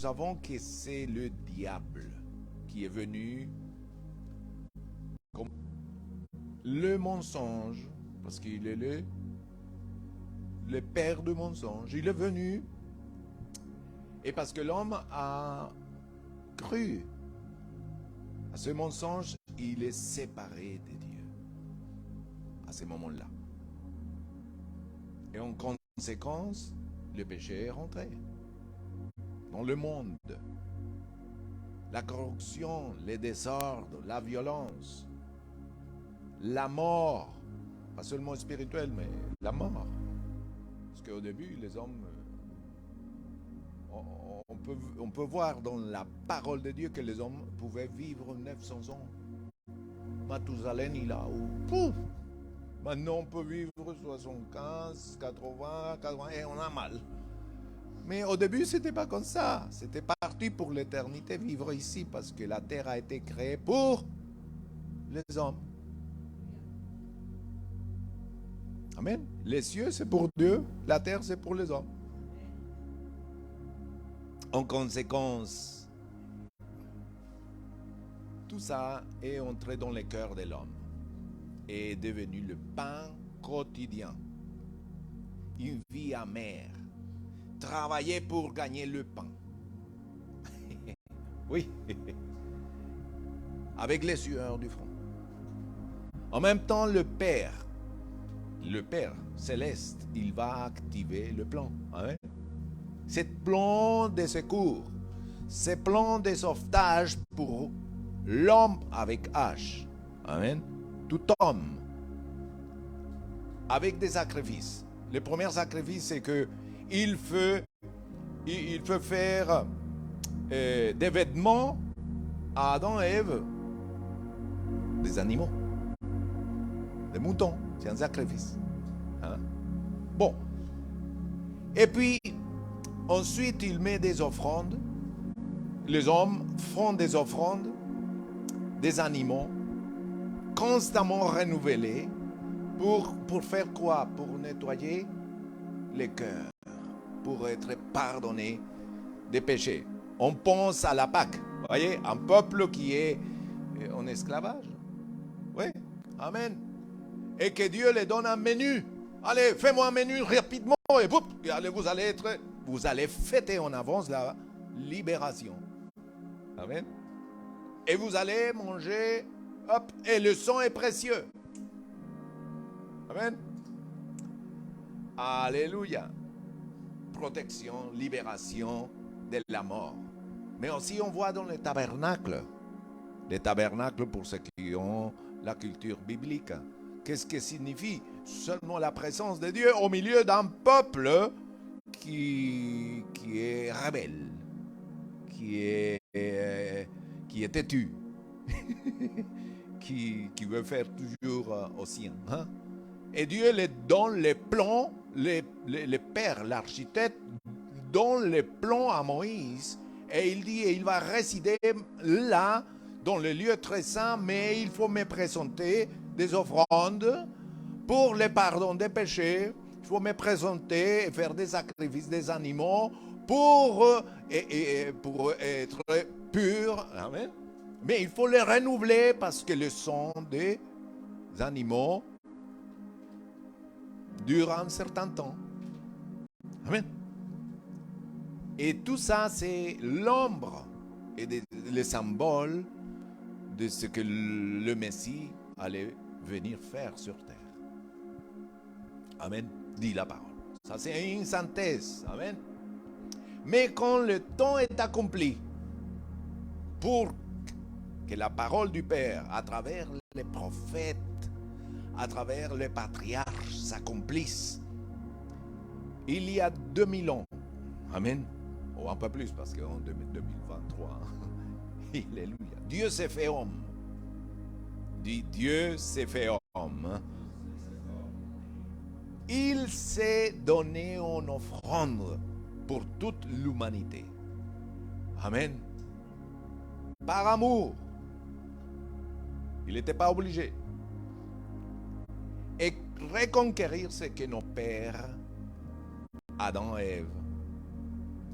savons que c'est le diable qui est venu comme le mensonge, parce qu'il est le père de mensonge. Il est venu, et parce que l'homme a cru à ce mensonge, il est séparé de Dieu à ce moment-là. Et en conséquence, le péché est rentré dans le monde. La corruption, les désordres, la violence, la mort, pas seulement spirituelle, mais la mort. Parce qu'au début, les hommes, on peut voir dans la parole de Dieu que les hommes pouvaient vivre 900 ans. Mathusalem, il a pouf. Maintenant, on peut vivre 75, 80, 80 et on a mal. Mais au début, ce n'était pas comme ça. C'était parti pour l'éternité, vivre ici, parce que la terre a été créée pour les hommes. Amen. Les cieux, c'est pour Dieu. La terre, c'est pour les hommes. En conséquence, tout ça est entré dans le cœur de l'homme et est devenu le pain quotidien. Une vie amère. Travailler pour gagner le pain. Oui. Avec les sueurs du front. En même temps, le Père céleste, il va activer le plan. Amen. Ce plan de secours, ce plan de sauvetage pour l'homme avec H. Amen. Tout homme. Avec des sacrifices. Le premier sacrifice, c'est que il faut faire des vêtements à Adam et Ève, des animaux, des moutons, c'est un sacrifice. Hein? Bon. Et puis, ensuite, il met des offrandes. Les hommes font des offrandes, des animaux, constamment renouvelés, pour faire quoi? Pour nettoyer les cœurs, pour être pardonné des péchés. On pense à la Pâque, vous voyez, un peuple qui est en esclavage. Oui, amen. Et que Dieu les donne un menu. Allez, fais-moi un menu rapidement et boum, allez, vous allez fêter en avance la libération. Amen. Et vous allez manger, hop, et le sang est précieux. Amen. Alléluia. Protection, libération de la mort. Mais aussi on voit dans les tabernacles pour ceux qui ont la culture biblique. Qu'est-ce que signifie? Seulement la présence de Dieu au milieu d'un peuple qui est rebelle, qui est têtu, qui veut faire toujours au sien. Hein? Et Dieu les donne les plans, les pères, l'architecte donne les plans à Moïse. Et il dit, il va résider là, dans le lieu très saint, mais il faut me présenter des offrandes pour le pardon des péchés. Il faut me présenter et faire des sacrifices des animaux pour être pur. Amen. Mais il faut les renouveler parce que le sang des animaux dure un certain temps. Amen. Et tout ça, c'est l'ombre et le symbole de ce que le Messie allait venir faire sur terre. Amen. Dit la parole. Ça, c'est une synthèse. Amen. Mais quand le temps est accompli, pour que la parole du Père, à travers les prophètes, à travers les patriarches, s'accomplisse, il y a 2000 ans. Amen. Ou un peu plus, parce qu'en 2023, alléluia. Dieu s'est fait homme. Dit Dieu s'est fait homme. Il s'est donné en offrande pour toute l'humanité. Amen. Par amour. Il n'était pas obligé. Et reconquérir ce que nos pères, Adam et Ève,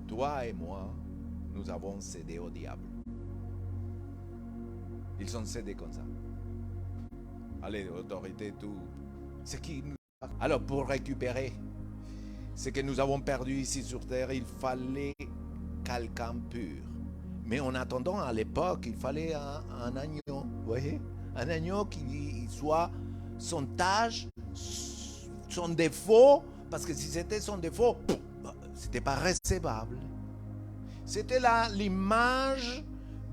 toi et moi, nous avons cédé au diable. Ils ont cédé comme ça. Allez, autorité, tout. Alors, pour récupérer ce que nous avons perdu ici sur terre, il fallait quelqu'un pur. Mais en attendant, à l'époque, il fallait un agneau. Vous voyez? Un agneau qui soit son tâche, son défaut, parce que si c'était son défaut, c'était pas recevable. C'était l'image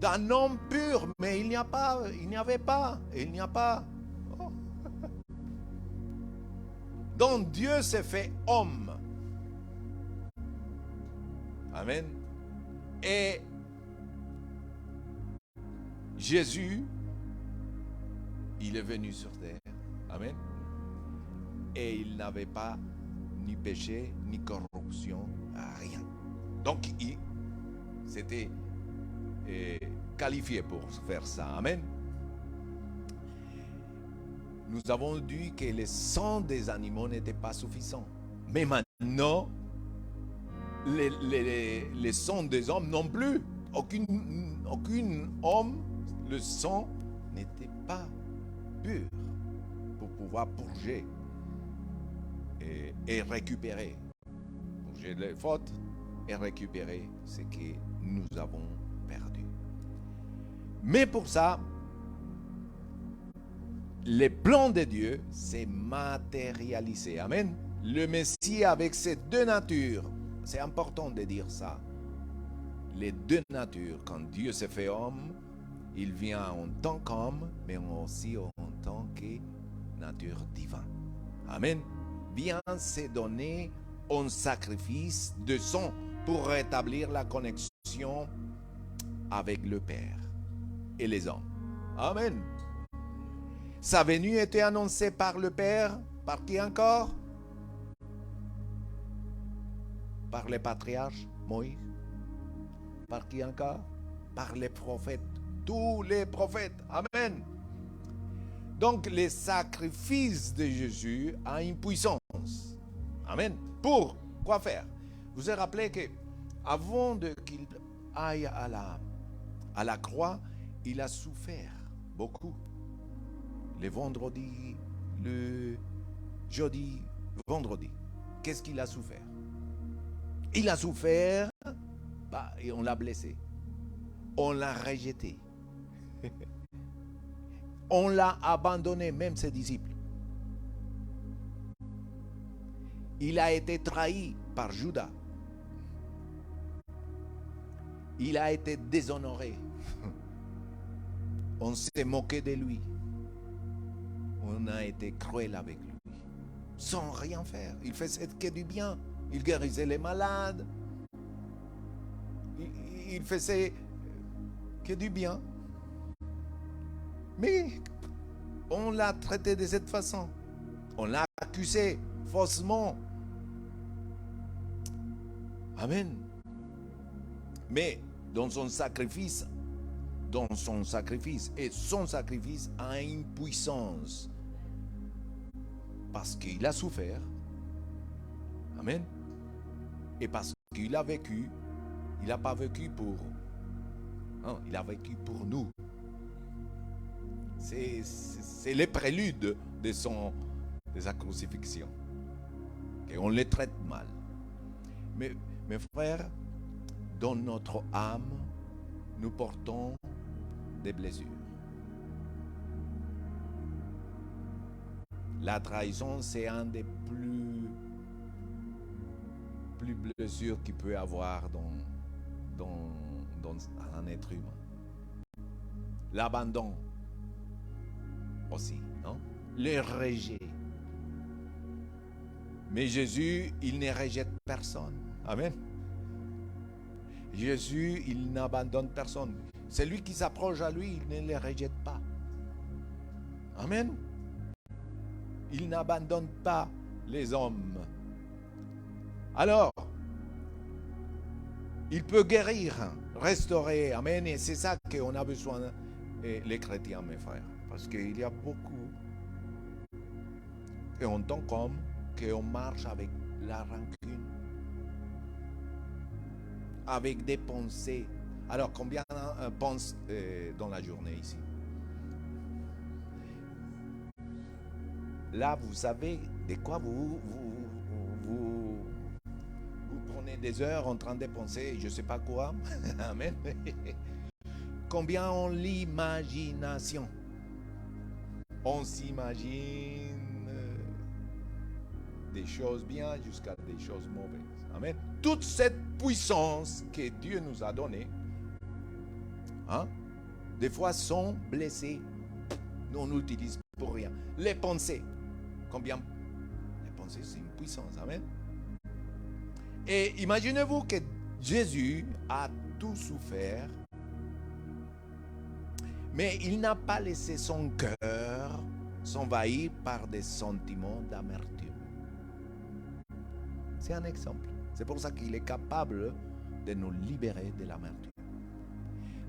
d'un homme pur, mais il n'y avait pas. Oh. Donc Dieu s'est fait homme. Amen. Et Jésus, il est venu sur terre. Amen. Et il n'avait pas ni péché, ni corruption, rien. Donc, c'était qualifié pour faire ça. Amen. Nous avons dit que le sang des animaux n'était pas suffisant. Mais maintenant, les sangs des hommes non plus. Aucun homme, le sang n'était pas pur pour pouvoir purger et récupérer. Purger les fautes et récupérer ce que nous avons perdu. Mais pour ça, le plan de Dieu s'est matérialisé. Amen. Le Messie avec ses deux natures. C'est important de dire ça. Les deux natures. Quand Dieu s'est fait homme, il vient en tant qu'homme, mais aussi en tant que nature divine. Amen. Vient se donner un sacrifice de sang pour rétablir la connexion avec le Père et les hommes. Amen. Sa venue était annoncée par le Père, par qui encore? Par les patriarches, Moïse. Par qui encore? Par les prophètes, tous les prophètes. Amen. Donc, les sacrifices de Jésus ont une puissance. Amen. Pour quoi faire? Vous vous rappelez que avant qu'il aille à la croix, il a souffert beaucoup. Le vendredi, le jeudi, vendredi. Qu'est-ce qu'il a souffert? Il a souffert et on l'a blessé. On l'a rejeté. On l'a abandonné, même ses disciples. Il a été trahi par Judas. Il a été déshonoré. On s'est moqué de lui. On a été cruel avec lui. Sans rien faire. Il faisait que du bien. Il guérissait les malades. Il faisait que du bien. Mais on l'a traité de cette façon. On l'a accusé faussement. Amen. Mais dans son sacrifice, et son sacrifice a une puissance. Parce qu'il a souffert. Amen. Et parce qu'il a vécu, il n'a pas vécu pour... Non, il a vécu pour nous. C'est le prélude de sa crucifixion. Et on les traite mal. Mais mes frères, dans notre âme, nous portons des blessures. La trahison, c'est un des plus blessures qu'il peut y avoir dans un être humain. L'abandon aussi, non? Le rejet. Mais Jésus, il ne rejette personne. Amen. Jésus, il n'abandonne personne. Celui qui s'approche à lui, il ne le rejette pas. Amen. Il n'abandonne pas les hommes. Alors, il peut guérir, restaurer. Amen. Et c'est ça qu'on a besoin, les chrétiens, mes frères. Parce qu'il y a beaucoup, et en tant qu'homme, qu'on marche avec la rancune, avec des pensées Alors, combien pensent dans la journée ici? Là, vous savez de quoi vous prenez des heures en train de penser, je ne sais pas quoi. Amen. Combien ont l'imagination? On s'imagine des choses bien jusqu'à des choses mauvaises. Amen. Toute cette puissance que Dieu nous a donnée, des fois sont blessées. Nous, on n'utilise pour rien. Les pensées. Combien? Les pensées, c'est une puissance. Amen. Et imaginez-vous que Jésus a tout souffert, mais il n'a pas laissé son cœur s'envahir par des sentiments d'amertume. C'est un exemple. C'est pour ça qu'il est capable de nous libérer de l'amertume.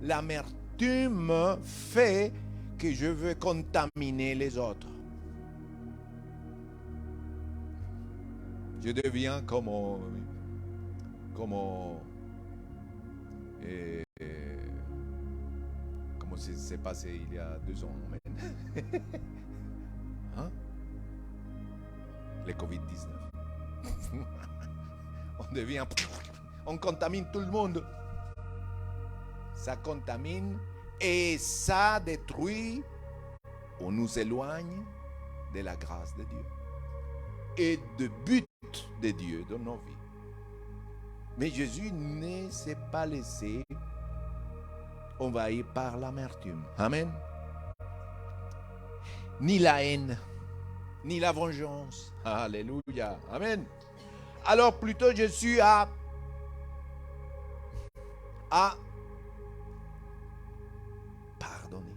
L'amertume fait que je veux contaminer les autres. Je deviens comme c'est passé il y a 2 ans. Le Covid-19. On contamine tout le monde. Ça contamine et ça détruit ou nous éloigne de la grâce de Dieu et du but de Dieu dans nos vies. Mais Jésus ne s'est pas laissé envahir par l'amertume. Amen. Ni la haine, ni la vengeance. Alléluia. Amen. Alors plutôt je suis à pardonner.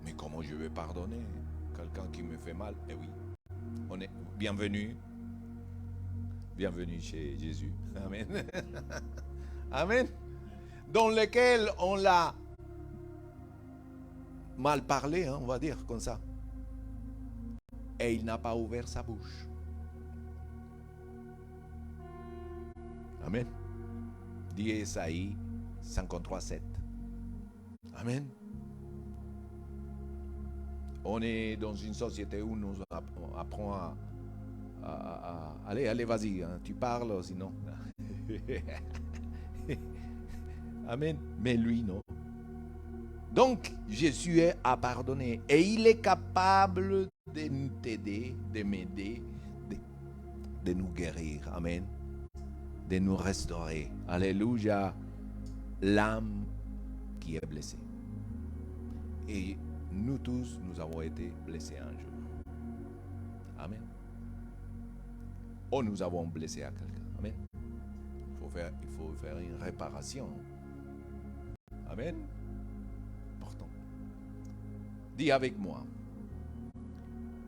Mais comment je vais pardonner quelqu'un qui me fait mal? Eh oui, on est bienvenue. Bienvenue chez Jésus. Amen. Amen. Dans lequel on l'a mal parlé, on va dire comme ça. Et il n'a pas ouvert sa bouche. Amen. Dit Esaïe 53:7. Amen. On est dans une société où nous apprenons à allez, vas-y, tu parles, sinon. Amen. Mais lui, non. Donc, Jésus a pardonné et il est capable de nous aider, de m'aider, de nous guérir. Amen. De nous restaurer. Alléluia. L'âme qui est blessée. Et nous tous, nous avons été blessés un jour. Amen. Ou nous avons blessé à quelqu'un. Amen. Il faut faire une réparation. Amen. Important. Dis avec moi.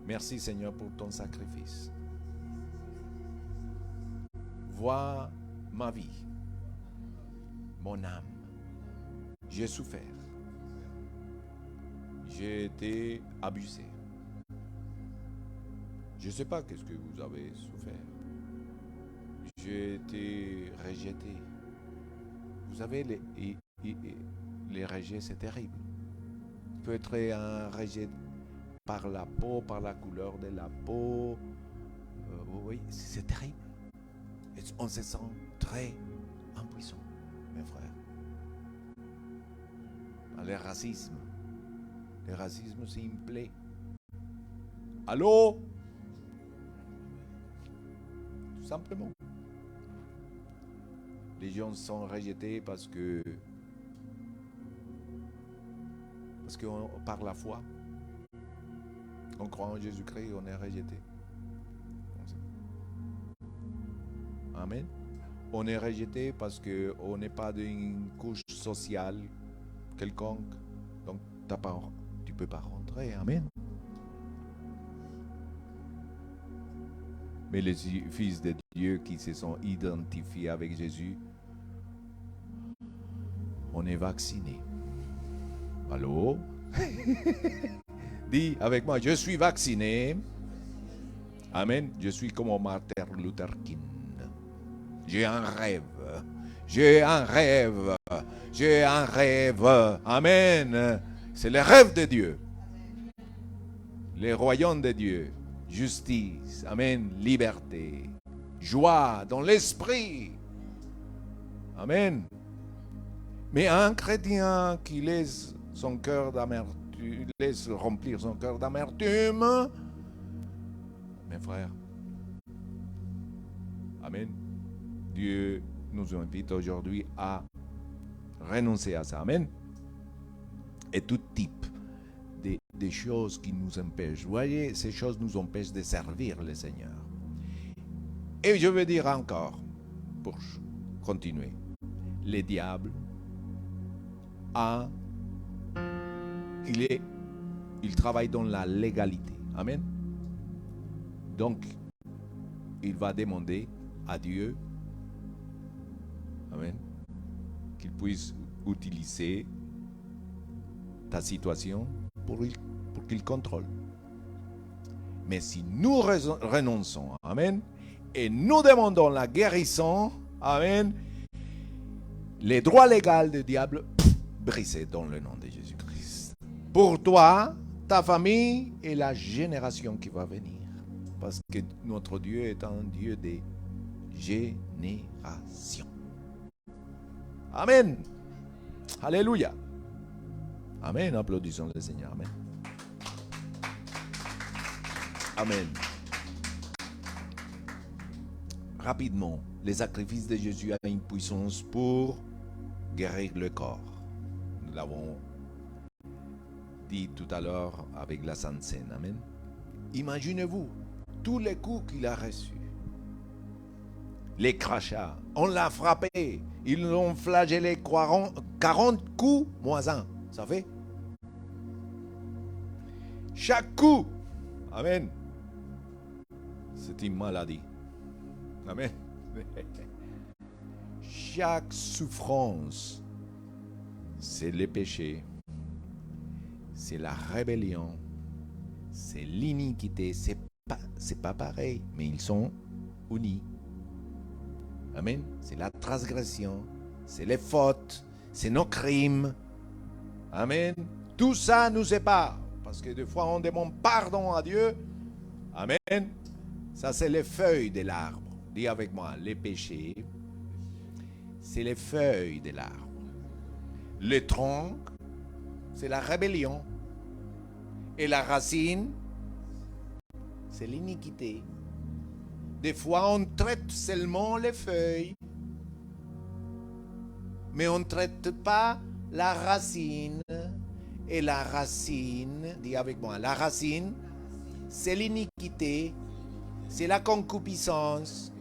Merci Seigneur pour ton sacrifice. Vois ma vie, mon âme. J'ai souffert. J'ai été abusé. Je ne sais pas qu'est-ce que vous avez souffert. J'ai été rejeté. Vous savez, les rejets, c'est terrible. Peut être un rejet par la peau, par la couleur de la peau. Oui, c'est terrible. Et on se sent très impuissant, mes frères. Le racisme. Le racisme, c'est une plaie. Allô? Tout simplement. Les gens sont rejetés parce que par la foi, on croit en Jésus-Christ, on est rejeté. Amen. On est rejeté parce qu'on n'est pas d'une couche sociale quelconque. Donc, tu ne peux pas rentrer. Amen. Mais les fils de Dieu qui se sont identifiés avec Jésus, on est vaccinés. Allô? Dis avec moi, je suis vacciné. Amen. Je suis comme Martin Luther King. J'ai un rêve. J'ai un rêve. J'ai un rêve. Amen. C'est le rêve de Dieu. Le royaume de Dieu. Justice. Amen. Liberté. Joie dans l'esprit. Amen. Mais un chrétien qui laisse son cœur d'amertume, laisse remplir son cœur d'amertume, mes frères, amen, Dieu nous invite aujourd'hui à renoncer à ça, amen, et tout type des choses qui nous empêchent. Vous voyez, ces choses nous empêchent de servir le Seigneur. Et je veux dire encore, pour continuer, le diable il travaille dans la légalité. Amen. Donc, il va demander à Dieu, amen, qu'il puisse utiliser ta situation pour qu'il contrôle. Mais si nous renonçons, amen, et nous demandons la guérison, amen, les droits légaux du diable brisés dans le nom de Jésus-Christ. Pour toi, ta famille et la génération qui va venir. Parce que notre Dieu est un Dieu des générations. Amen. Alléluia. Amen. Applaudissons le Seigneur. Amen. Amen. Rapidement, les sacrifices de Jésus ont une puissance pour guérir le corps. Nous l'avons dit tout à l'heure avec la Sainte Seine. Amen. Imaginez-vous tous les coups qu'il a reçus. Les crachats, on l'a frappé. Ils l'ont flagellé 40 coups moins un. Ça fait chaque coup. Amen. C'est une maladie. Amen. Chaque souffrance, c'est le péché, c'est la rébellion, c'est l'iniquité. C'est pas pareil, mais ils sont unis. Amen. C'est la transgression, c'est les fautes, c'est nos crimes. Amen. Tout ça nous sépare. Parce que des fois, on demande pardon à Dieu. Amen. Ça, c'est les feuilles de l'arbre. Dis avec moi, les péchés, c'est les feuilles de l'arbre. Le tronc, c'est la rébellion. Et la racine, c'est l'iniquité. Des fois, on traite seulement les feuilles, mais on ne traite pas la racine. Et la racine, dis avec moi, la racine, c'est l'iniquité, c'est la concupiscence,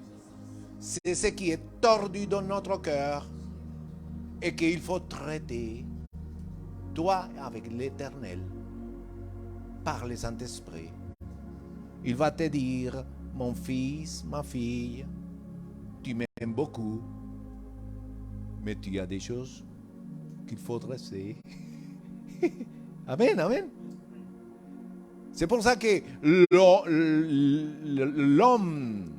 c'est ce qui est tordu dans notre cœur et qu'il faut traiter, toi avec l'Éternel, par le Saint-Esprit. Il va te dire, mon fils, ma fille, tu m'aimes beaucoup, mais tu as des choses qu'il faut dresser. Amen, amen. C'est pour ça que l'homme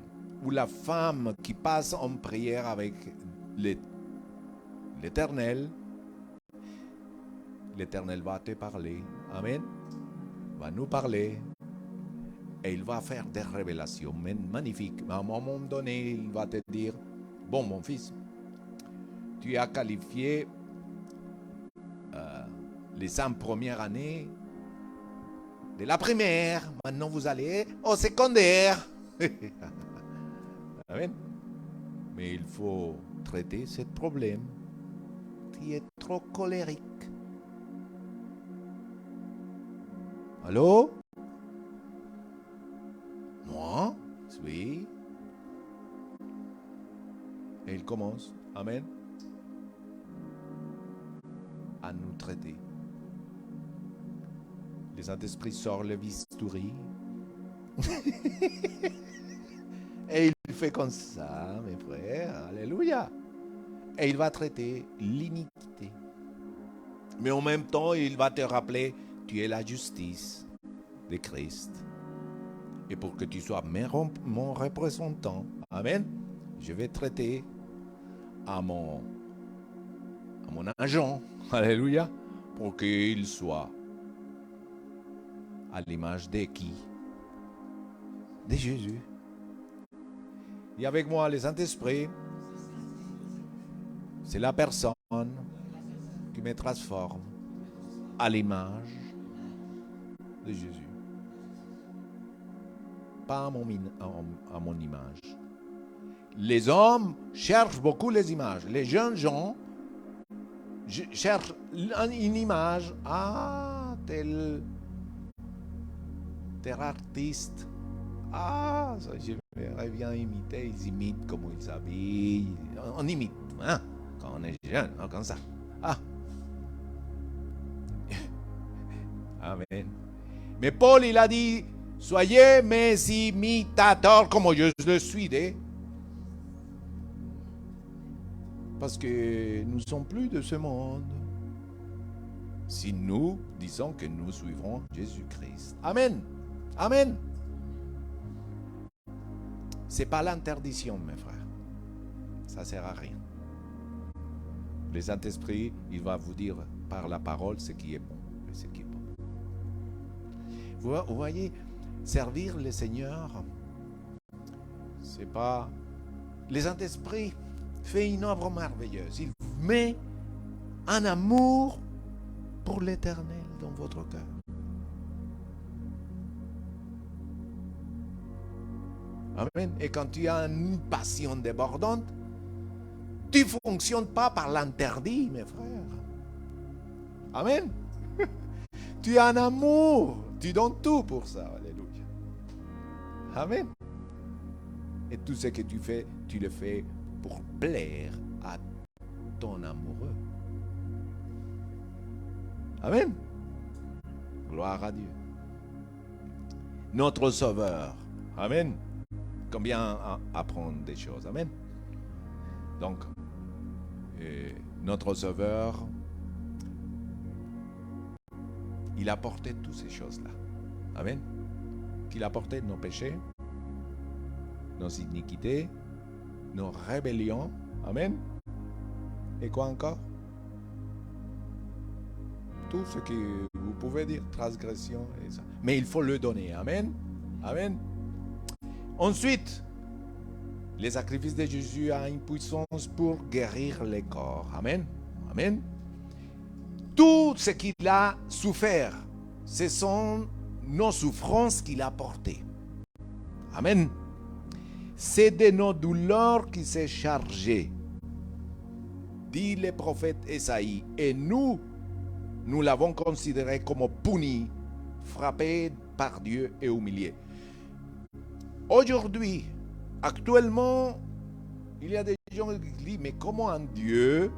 ou la femme qui passe en prière avec l'Éternel, l'Éternel va te parler. Amen. Va nous parler. Et il va faire des révélations magnifiques. À un moment donné, il va te dire, bon, mon fils, tu as qualifié les 5 premières années de la primaire. Maintenant, vous allez au secondaire. Amen. Mais il faut traiter ce problème qui est trop colérique. Allô? Moi? Oui. Et il commence, amen, à nous traiter. Le Saint-Esprit sort le bistouri. Et il fait comme ça, mes frères. Alléluia. Et il va traiter l'iniquité. Mais en même temps, il va te rappeler, tu es la justice de Christ. Et pour que tu sois mon représentant, amen, je vais traiter à mon agent, alléluia, pour qu'il soit à l'image de qui? De Jésus. Et avec moi, le Saint-Esprit, c'est la personne qui me transforme à l'image de Jésus. Pas à mon image. Les hommes cherchent beaucoup les images. Les jeunes gens cherchent une image. Ah, tel artiste. Ah, ça, j'aimerais bien imiter. Ils imitent comment ils s'habillent. On imite, hein, quand on est jeune, hein, comme ça. Ah. Amen. Mais Paul, il a dit, soyez mes imitateurs comme je le suis. Parce que nous ne sommes plus de ce monde. Si nous disons que nous suivrons Jésus-Christ. Amen. Amen. Ce n'est pas l'interdiction, mes frères. Ça ne sert à rien. Le Saint-Esprit, il va vous dire par la parole ce qui est bon et ce qui est bon. Vous voyez, servir le Seigneur, c'est pas... Le Saint-Esprit fait une œuvre merveilleuse. Il met un amour pour l'Éternel dans votre cœur. Amen. Et quand tu as une passion débordante, tu ne fonctionnes pas par l'interdit, mes frères. Amen. Tu as un amour. Tu donnes tout pour ça. Alléluia. Amen. Et tout ce que tu fais, tu le fais pour plaire à ton amoureux. Amen. Gloire à Dieu. Notre Sauveur. Amen. Combien apprendre des choses. Amen. Donc, notre Sauveur, il a porté toutes ces choses-là. Amen. Qu'il a porté nos péchés, nos iniquités, nos rébellions. Amen. Et quoi encore? Tout ce que vous pouvez dire, transgression et ça. Mais il faut le donner. Amen. Amen. Ensuite, les sacrifices de Jésus ont une puissance pour guérir les corps. Amen. Amen. Tout ce qu'il a souffert, ce sont nos souffrances qu'il a portées. Amen. C'est de nos douleurs qu'il s'est chargé, dit le prophète Esaïe. Et nous l'avons considéré comme puni, frappé par Dieu et humilié. Aujourd'hui, actuellement, il y a des gens qui disent, mais comment un Dieu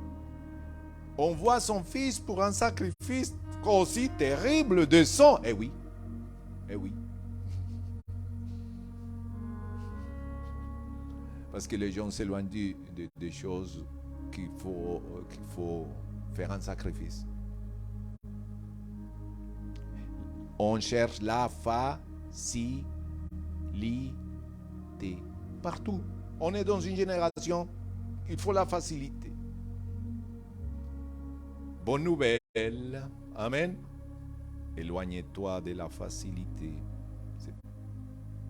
envoie son fils pour un sacrifice aussi terrible de sang? Eh oui, eh oui. Parce que les gens s'éloignent des choses qu'il faut faire un sacrifice. On cherche la facilité. Partout. On est dans une génération, il faut la facilité. Bonne nouvelle. Amen. Éloigne-toi de la facilité.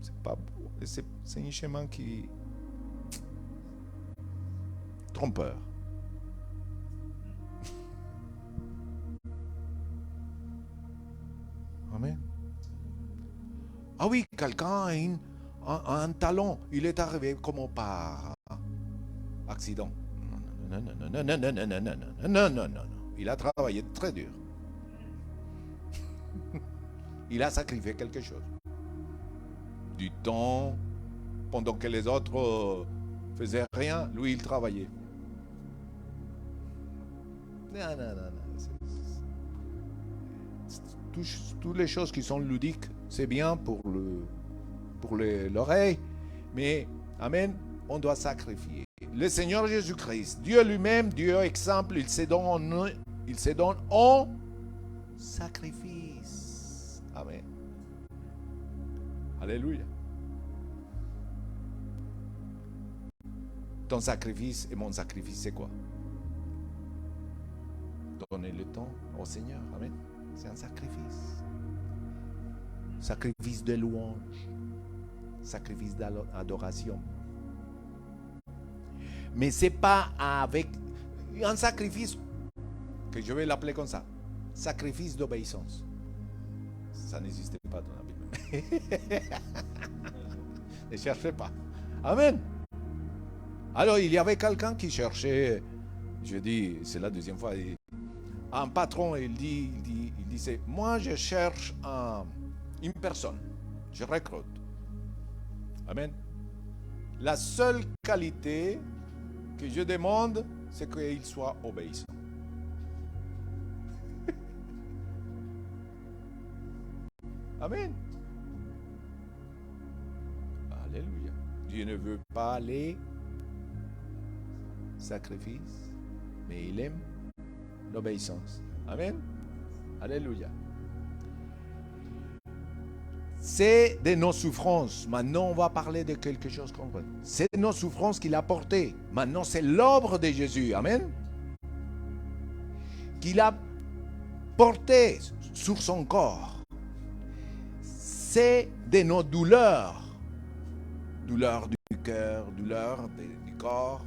C'est pas beau. C'est un chemin qui trompeur. Amen. Ah oui, quelqu'un a un talent. Il est arrivé comme par accident. Non. Il a travaillé très dur. Il a sacrifié quelque chose. Du temps, pendant que les autres faisaient rien, lui, il travaillait. Non. Toutes les choses qui sont ludiques, c'est bien pour l'oreille, mais, amen, on doit sacrifier. Le Seigneur Jésus-Christ, Dieu lui-même, Dieu exemple, il se donne en sacrifice. Amen. Alléluia. Ton sacrifice et mon sacrifice, c'est quoi? Donner le temps au Seigneur. Amen. C'est un sacrifice. Sacrifice de louange. Sacrifice d'adoration. Mais ce n'est pas avec un sacrifice que je vais l'appeler comme ça. Sacrifice d'obéissance. Ça n'existait pas dans la Bible. Ne cherchez pas. Amen. Alors, il y avait quelqu'un qui cherchait, je dis, c'est la deuxième fois, un patron, il disait, moi je cherche une personne, je recrute. Amen. La seule qualité que je demande, c'est qu'il soit obéissant. Amen. Alléluia. Dieu ne veut pas les sacrifices, mais il aime l'obéissance. Amen. Alléluia. C'est de nos souffrances. Maintenant, on va parler de quelque chose concret. C'est de nos souffrances qu'il a portées. Maintenant, c'est l'œuvre de Jésus. Amen. Qu'il a porté sur son corps. C'est de nos douleurs. Douleur du cœur, douleur du corps.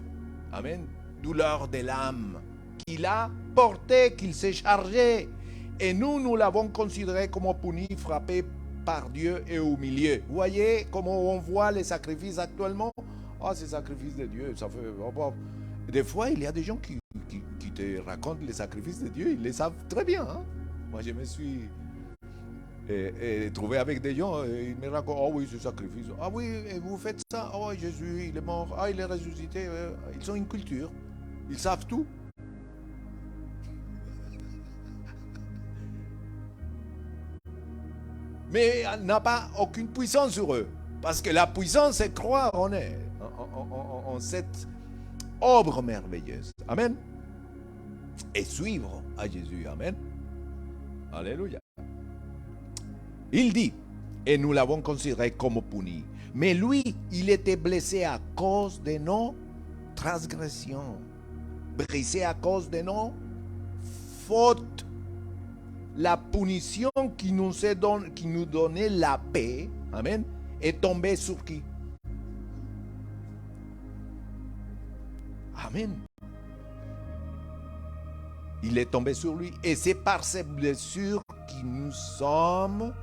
Amen. Douleur de l'âme. Qu'il a porté, qu'il s'est chargé. Et nous l'avons considéré comme puni, frappé par Dieu et humilié. Vous voyez comment on voit les sacrifices actuellement? Ah, c'est sacrifice de Dieu. Ça fait... Des fois, il y a des gens qui te racontent les sacrifices de Dieu. Ils les savent très bien. Hein? Moi, je me suis trouvé avec des gens. Ils me racontent, ah oui, ce sacrifice. Ah oui, et vous faites ça. Ah oui, Jésus, il est mort. Ah, il est ressuscité. Ils ont une culture. Ils savent tout. Mais elle n'a pas aucune puissance sur eux. Parce que la puissance, c'est croire en cette œuvre merveilleuse. Amen. Et suivre à Jésus. Amen. Alléluia. Il dit, et nous l'avons considéré comme puni. Mais lui, il était blessé à cause de nos transgressions. Brisé à cause de nos fautes. La punition qui nous donnait la paix, amen, est tombée sur qui? Amen. Il est tombé sur lui. Et c'est par ces blessures que nous sommes.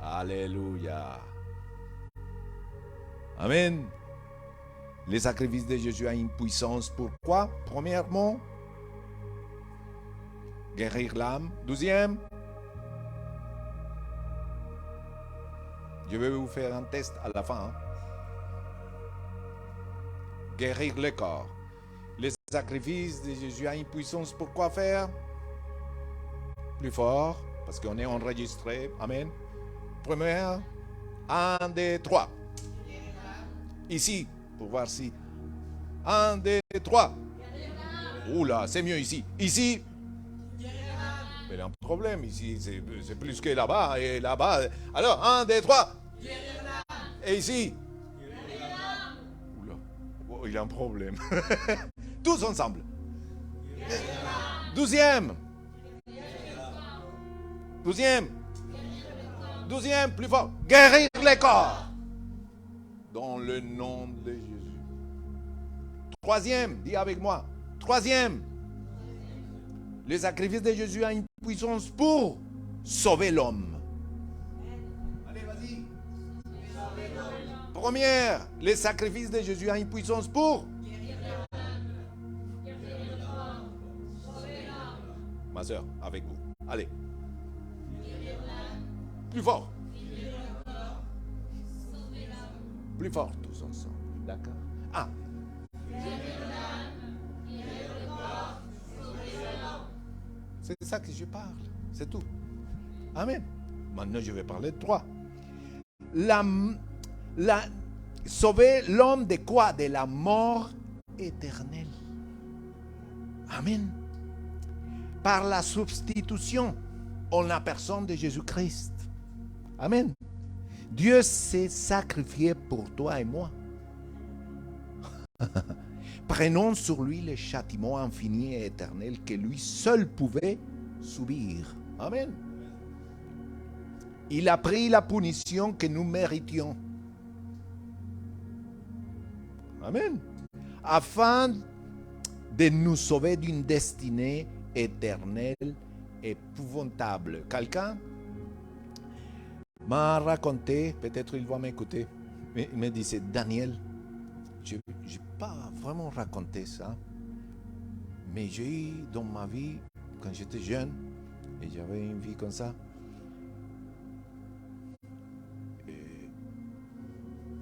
Alléluia. Amen. Les sacrifices de Jésus ont une puissance. Pourquoi? Premièrement, guérir l'âme. Deuxième, je vais vous faire un test à la fin. Guérir le corps. Les sacrifices de Jésus ont une puissance. Pourquoi faire? Plus fort, parce qu'on est enregistré. Amen. Première, 1, 2, 3. Ici, pour voir si. 1, 2, 3. Oula, c'est mieux ici. Ici. Mais il y a un problème ici, c'est plus que là-bas et là-bas. Alors, 1, 2, 3. Et ici. Oula, oh, il y a un problème. Tous ensemble. 12e. 12e. 12e, plus fort. Guérir les corps. Dans le nom de Jésus. 3e, dis avec moi. 3e. Les sacrifices de Jésus ont une puissance pour sauver l'homme. Allez, vas-y. Première, les sacrifices de Jésus ont une puissance pour ma soeur, avec vous. Allez. Plus fort. Plus fort, tous ensemble. D'accord. Ah. C'est ça que je parle. C'est tout. Amen. Maintenant, je vais parler de 3. Sauver l'homme de quoi? De la mort éternelle. Amen. Par la substitution en la personne de Jésus-Christ. Amen. Dieu s'est sacrifié pour toi et moi. Prenons sur lui le châtiment infini et éternel que lui seul pouvait subir. Amen. Il a pris la punition que nous méritions. Amen. Afin de nous sauver d'une destinée éternelle épouvantable. Quelqu'un m'a raconté, peut-être il va m'écouter, mais il me disait, Daniel, je n'ai pas vraiment raconté ça, mais j'ai eu dans ma vie, quand j'étais jeune, et j'avais une vie comme ça,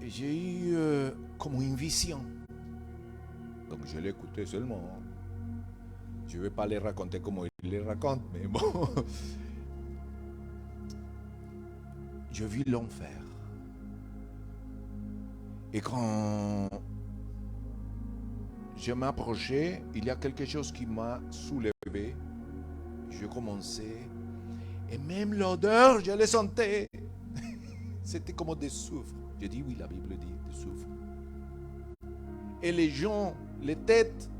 j'ai eu comme une vision. Donc je l'écoutais seulement. Je ne vais pas les raconter comme il les raconte, mais bon. Je vis l'enfer. Et quand je m'approchais, il y a quelque chose qui m'a soulevé. Je commençais, et même l'odeur, je le sentais. C'était comme des soufres. Je dis oui, la Bible dit des soufres. Et les gens, les têtes,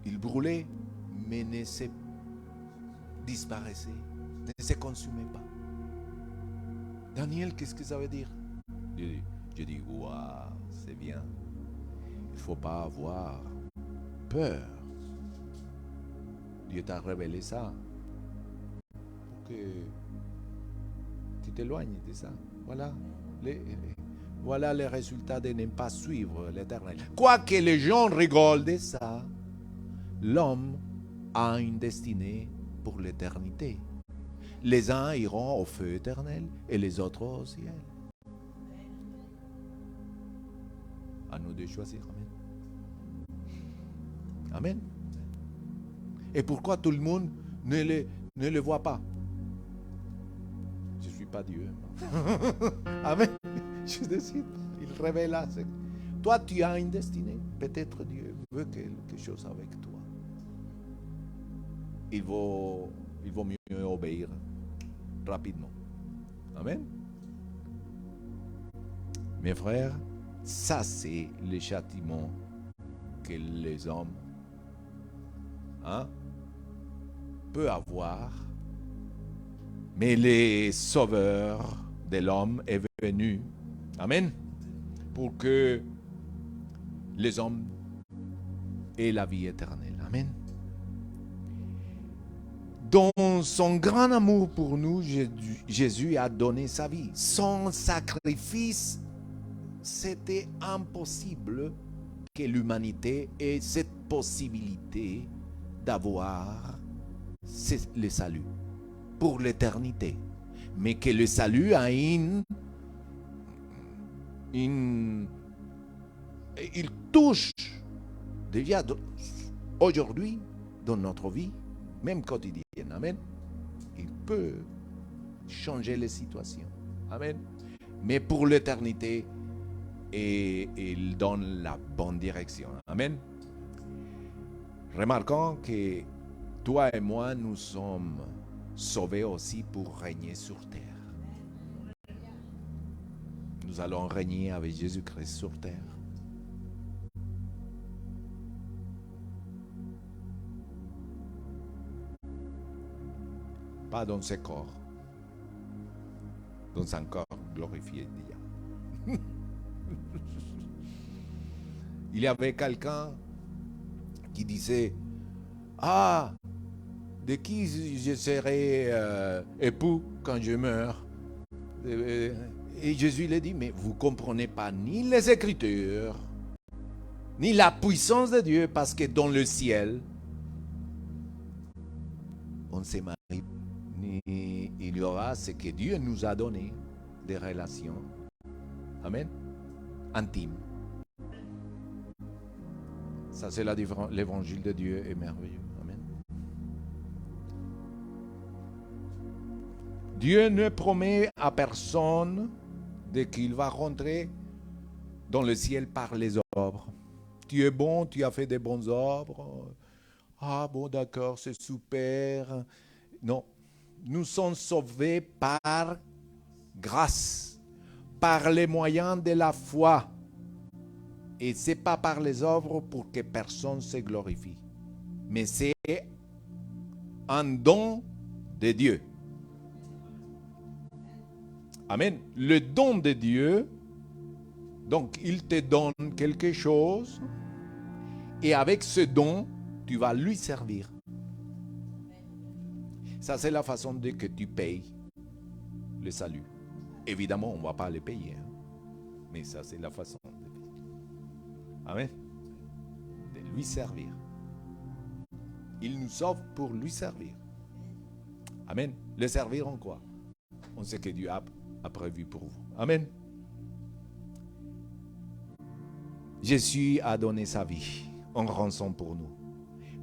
ils brûlaient, mais ne se disparaissaient, ne se consumaient pas. Daniel, qu'est-ce que ça veut dire? Je dis, waouh, c'est bien. Il ne faut pas avoir peur. Dieu t'a révélé ça pour que tu t'éloignes de ça. Voilà les résultats de ne pas suivre l'Éternel. Quoique les gens rigolent de ça, l'homme a une destinée pour l'éternité. Les uns iront au feu éternel et les autres au ciel. À nous de choisir. Amen. Amen. Et pourquoi tout le monde ne le voit pas? Je ne suis pas Dieu. Amen. Je décide. Il révèle là. Toi, tu as une destinée. Peut-être Dieu veut quelque chose avec toi. Il vaut mieux obéir rapidement. Amen. Mes frères, ça c'est le châtiment que les hommes peuvent avoir. Mais le sauveur de l'homme est venu. Amen. Pour que les hommes aient la vie éternelle. Amen. Dans son grand amour pour nous, Jésus a donné sa vie. Sans sacrifice, c'était impossible que l'humanité ait cette possibilité d'avoir le salut pour l'éternité. Mais que le salut a il touche déjà aujourd'hui dans notre vie, même quotidienne. Amen. Il peut changer les situations. Amen. Mais pour l'éternité, et il donne la bonne direction. Amen. Remarquons que toi et moi, nous sommes sauvés aussi pour régner sur terre. Nous allons régner avec Jésus-Christ sur terre. Pas dans ce corps, dans un corps glorifié déjà. Il y avait quelqu'un qui disait, de qui je serai époux quand je meurs? Et Jésus lui dit, mais vous ne comprenez pas ni les Écritures, ni la puissance de Dieu, parce que dans le ciel, on ne se marie. Il y aura ce que Dieu nous a donné, des relations. Amen. Intimes. Ça, c'est l'évangile de Dieu est merveilleux. Amen. Dieu ne promet à personne de qu'il va rentrer dans le ciel par les œuvres. Tu es bon, tu as fait des bonnes œuvres. Ah bon, d'accord, c'est super. Non. Nous sommes sauvés par grâce, par les moyens de la foi. Et ce n'est pas par les œuvres pour que personne se glorifie. Mais c'est un don de Dieu. Amen. Le don de Dieu, donc il te donne quelque chose et avec ce don, tu vas lui servir. Ça, c'est la façon de que tu payes le salut. Évidemment, on ne va pas le payer. Hein. Mais ça, c'est la façon de payer. Amen. De lui servir. Il nous sauve pour lui servir. Amen. Le servir en quoi? On sait que Dieu a prévu pour vous. Amen. Jésus a donné sa vie en rançon pour nous.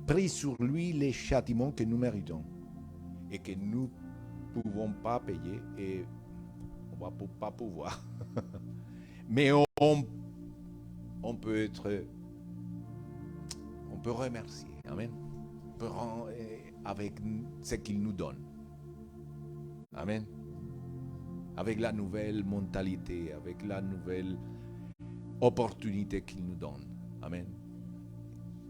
Pris sur lui les châtiments que nous méritons et que nous ne pouvons pas payer et on ne va pas pouvoir. Mais on peut remercier. Amen. On peut rendre avec ce qu'il nous donne. Amen. Avec la nouvelle mentalité, avec la nouvelle opportunité qu'il nous donne. Amen.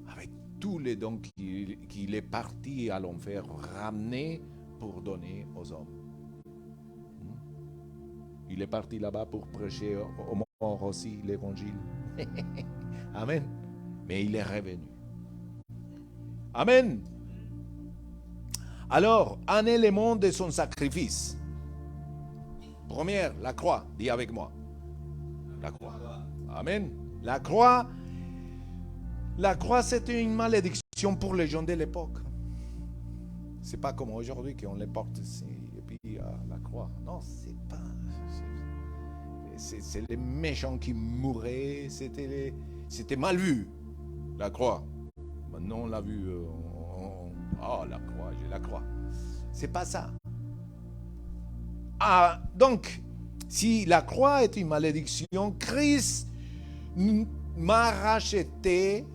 Avec tous les dons qu'il est parti à l'enfer ramener pour donner aux hommes. Il est parti là-bas pour prêcher aux morts aussi l'évangile. Amen. Mais il est revenu. Amen. Alors, un élément de son sacrifice. Première, la croix. Dis avec moi. La croix. Amen. La croix, c'était une malédiction pour les gens de l'époque. C'est pas comme aujourd'hui qu'on les porte ici et puis la croix. Non, c'est pas. C'est les méchants qui mouraient. C'était mal vu, la croix. Maintenant, on l'a vu. La croix, j'ai la croix. C'est pas ça. Donc, si la croix est une malédiction, Christ m'a racheté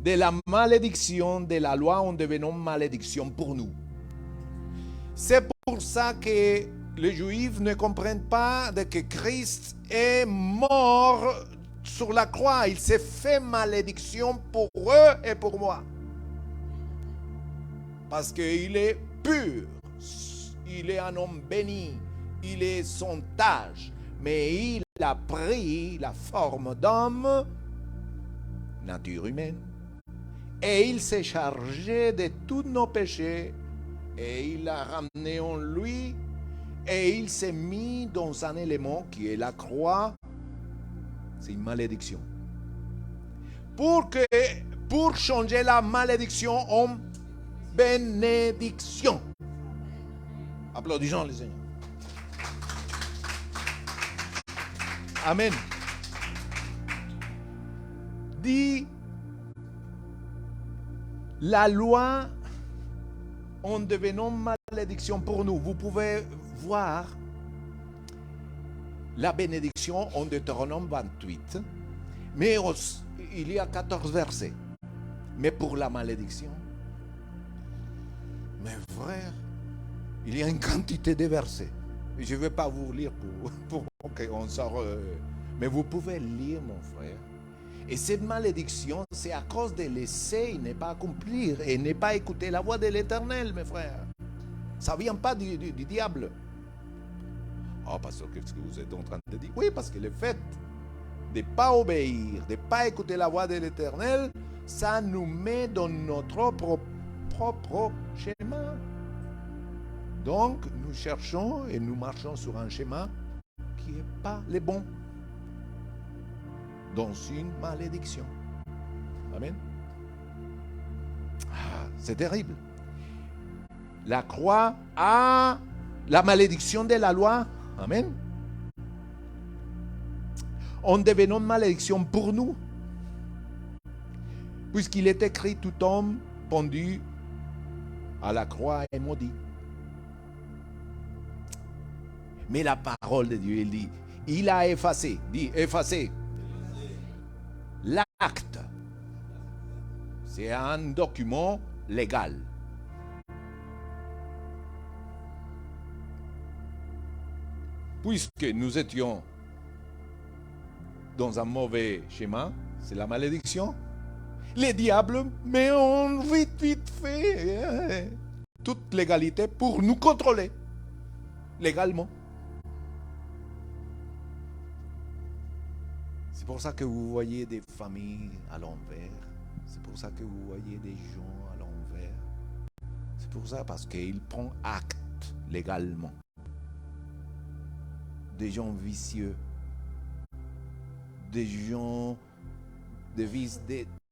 de la malédiction de la loi en devenant malédiction pour nous. C'est pour ça que les Juifs ne comprennent pas que Christ est mort sur la croix. Il s'est fait malédiction pour eux et pour moi. Parce qu'il est pur. Il est un homme béni. Il est son âge. Mais il a pris la forme d'homme, nature humaine. Et il s'est chargé de tous nos péchés. Et il a ramené en lui. Et il s'est mis dans un élément qui est la croix. C'est une malédiction. Pour changer la malédiction en bénédiction. Applaudissons les Seigneurs. Amen. Dit la loi en devenant malédiction pour nous. Vous pouvez voir la bénédiction en Deutéronome 28, mais il y a 14 versets. Mais pour la malédiction, mes frères, il y a une quantité de versets. Je ne vais pas vous lire pour qu'on sorte. Mais vous pouvez lire, mon frère. Et cette malédiction, c'est à cause de l'essai, ne pas accomplir et ne pas écouter la voix de l'Éternel, mes frères. Ça ne vient pas du diable. Pasteur, qu'est-ce que vous êtes en train de dire? Oui, parce que le fait de ne pas obéir, de ne pas écouter la voix de l'Éternel, ça nous met dans notre propre chemin. Donc, nous cherchons et nous marchons sur un chemin qui n'est pas le bon. Dans une malédiction. Amen. C'est terrible. La croix a la malédiction de la loi. Amen. En devenant malédiction pour nous. Puisqu'il est écrit, tout homme pendu à la croix est maudit. Mais la parole de Dieu, il dit, il a effacé, l'acte. C'est un document légal. Puisque nous étions dans un mauvais chemin, c'est la malédiction. Les diables, mais on vite fait toute légalité pour nous contrôler légalement. C'est pour ça que vous voyez des familles à l'envers. C'est pour ça que vous voyez des gens à l'envers. C'est pour ça, parce qu'ils prennent acte légalement. Des gens vicieux. Des gens de vice.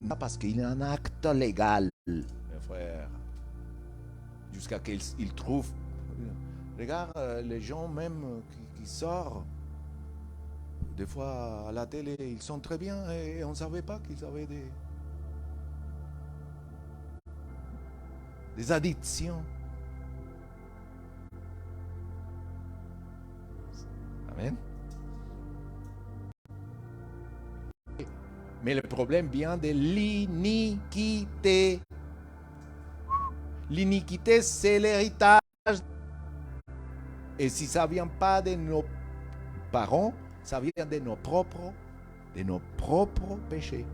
Pas parce qu'il y a un acte légal, mes frères. Jusqu'à qu'ils trouvent. Regarde, les gens même qui sortent. Des fois, à la télé, ils sont très bien et on ne savait pas qu'ils avaient des addictions. Amen. Mais le problème vient de l'iniquité. L'iniquité, c'est l'héritage. Et si ça ne vient pas de nos parents, ça vient de nos propres péchés.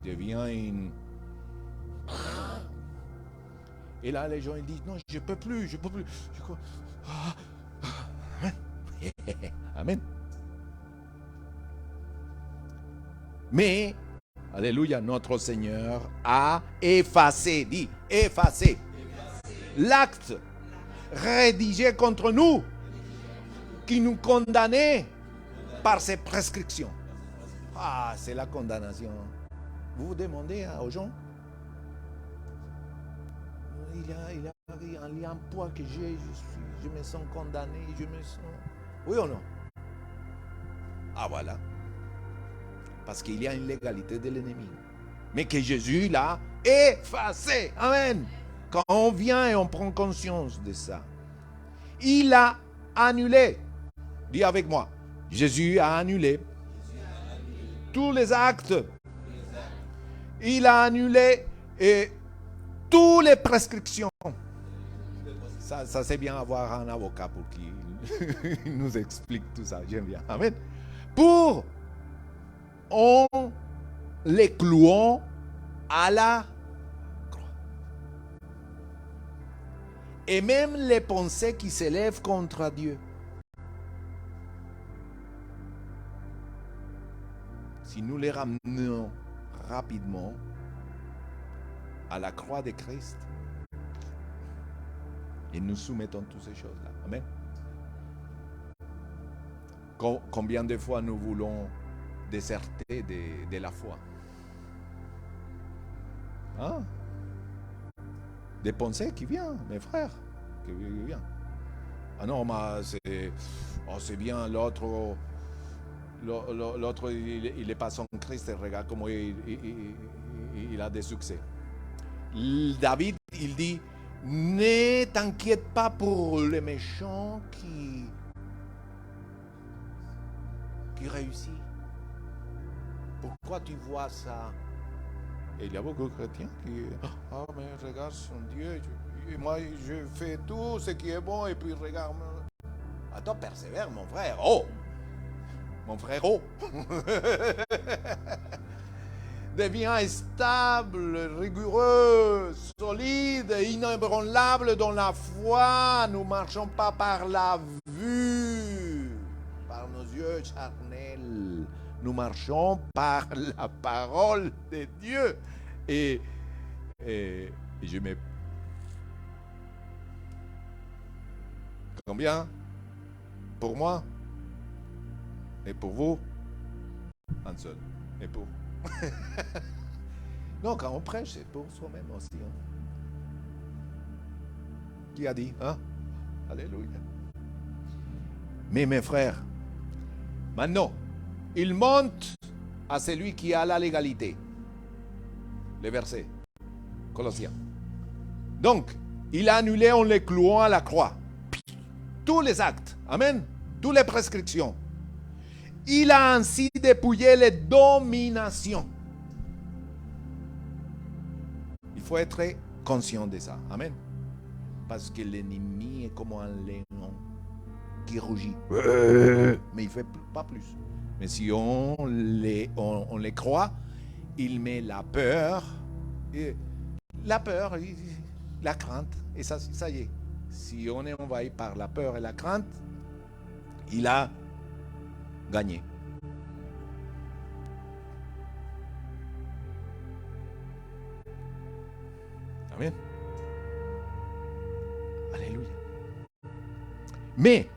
Qui devient une... Et là, les gens ils disent, non, je ne peux plus. Amen. Amen. Mais, alléluia, notre Seigneur a effacé, dit, effacé. L'acte rédigé contre nous, qui nous condamnait par ses prescriptions. Ah, c'est la condamnation. Vous vous demandez aux gens, il y a un poids que j'ai, je me sens condamné, je me sens... Oui ou non? Ah voilà. Parce qu'il y a une légalité de l'ennemi. Mais que Jésus l'a effacé. Amen. Quand on vient et on prend conscience de ça, il a annulé. Dis avec moi. Jésus a annulé tous les actes. Il a annulé toutes les prescriptions. Ça c'est bien avoir un avocat pour qui nous explique tout ça. J'aime bien. Amen. Pour en les clouant à la croix. Et même les pensées qui s'élèvent contre Dieu. Si nous les ramenons rapidement à la croix de Christ et nous soumettons toutes ces choses-là. Amen. Combien de fois nous voulons déserter de la foi? Hein? Des pensées qui viennent, mes frères, qui viennent. Ah non, mais c'est bien, l'autre il est pas son Christ et regarde comment il a des succès. David, il dit, ne t'inquiète pas pour les méchants qui réussissent. Pourquoi tu vois ça? Et il y a beaucoup de chrétiens qui mais regarde son Dieu, moi je fais tout ce qui est bon et puis regarde. Attends, persévère mon frère. Oh, mon frérot. Deviens stable, rigoureux, solide, inébranlable dans la foi. Nous ne marchons pas par la vue, par nos yeux charnels. Nous marchons par la parole de Dieu. Et je mets... Combien? Pour moi? Et pour vous? Un seul. Et pour... Non, quand on prêche, c'est pour soi-même aussi. Hein? Qui a dit? Hein? Alléluia. Mais mes frères, maintenant, il monte à celui qui a la légalité. Les versets. Colossiens. Donc, il a annulé en les clouant à la croix. Tous les actes. Amen. Toutes les prescriptions. Il a ainsi dépouillé les dominations. Il faut être conscient de ça. Amen. Parce que l'ennemi est comme un lion qui rugit. Mais il ne fait pas plus. Mais si on les croit, il met la peur, la crainte, et ça y est. Si on est envahi par la peur et la crainte, il a gagné. Amen. Alléluia. Mais